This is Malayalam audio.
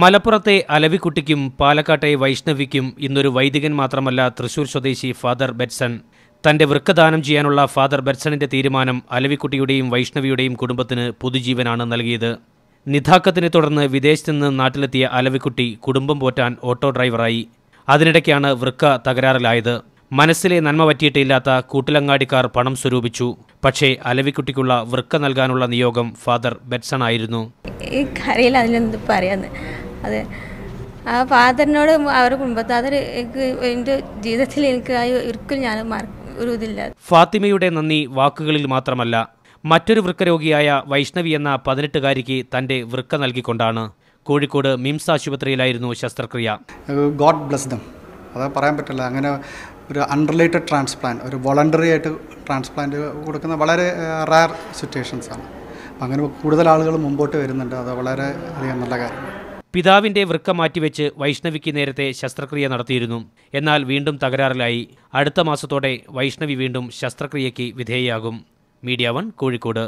മലപ്പുറത്തെ അലവിക്കുട്ടിക്കും പാലക്കാട്ടെ വൈഷ്ണവിക്കും ഇന്നൊരു വൈദികൻ മാത്രമല്ല തൃശൂർ സ്വദേശി ഫാദർ ബെറ്റ്സൺ. തന്റെ വൃക്കദാനം ചെയ്യാനുള്ള ഫാദർ ബെറ്റ്സണിന്റെ തീരുമാനം അലവിക്കുട്ടിയുടെയും വൈഷ്ണവിയുടെയും കുടുംബത്തിന് പുതുജീവനാണ് നൽകിയത്. നിതാക്കത്തിനെ തുടർന്ന് വിദേശത്തുനിന്ന് നാട്ടിലെത്തിയ അലവിക്കുട്ടി കുടുംബം പോറ്റാൻ ഓട്ടോ ഡ്രൈവറായി. അതിനിടയ്ക്കാണ് വൃക്ക തകരാറിലായത്. മനസ്സിലെ നന്മ പറ്റിയിട്ടില്ലാത്ത കൂട്ടിലങ്ങാടിക്കാർ പണം സ്വരൂപിച്ചു. പക്ഷേ അലവിക്കുട്ടിക്കുള്ള വൃക്ക നൽകാനുള്ള നിയോഗം ഫാദർ ബെറ്റ്സൺ ആയിരുന്നു. അറിയില്ല അതിലെന്ത് പറയാന്ന്. അതെ, ആ ഫാദറിനോട് അവരുടെ കുടുംബത്തെ അതൊരു എൻ്റെ ജീവിതത്തിൽ എനിക്ക് ഒരിക്കലും ഞാൻ ഒരു ഇതില്ല. ഫാത്തിമയുടെ നന്ദി വാക്കുകളിൽ മാത്രമല്ല, മറ്റൊരു വൃക്കരോഗിയായ വൈഷ്ണവി എന്ന 18-കാരിക്ക് തന്റെ വൃക്ക നൽകിക്കൊണ്ടാണ്. കോഴിക്കോട് മിംസ് ആശുപത്രിയിലായിരുന്നു ശസ്ത്രക്രിയ. ഗോഡ് ബ്ലെസ് ദം, അത് പറയാൻ പറ്റില്ല. അങ്ങനെ ഒരു അൺറിലേറ്റഡ് ട്രാൻസ്പ്ലാന്റ്, ഒരു വോളണ്ടറി ആയിട്ട് ട്രാൻസ്പ്ലാന്റ് കൊടുക്കുന്ന വളരെ റയർ സിറ്റുവേഷൻസാണ്. അങ്ങനെ കൂടുതൽ ആളുകൾ മുമ്പോട്ട് വരുന്നുണ്ട്. അത് വളരെ അധികം നല്ല കാര്യം. പിതാവിന്റെ വൃക്ക മാറ്റിവെച്ച് വൈഷ്ണവിക്ക് നേരത്തെ ശസ്ത്രക്രിയ നടത്തിയിരുന്നു. എന്നാൽ വീണ്ടും തകരാറിലായി. അടുത്ത മാസത്തോടെ വൈഷ്ണവി വീണ്ടും ശസ്ത്രക്രിയയ്ക്ക് വിധേയയാകും. മീഡിയ 1 കോഴിക്കോട്.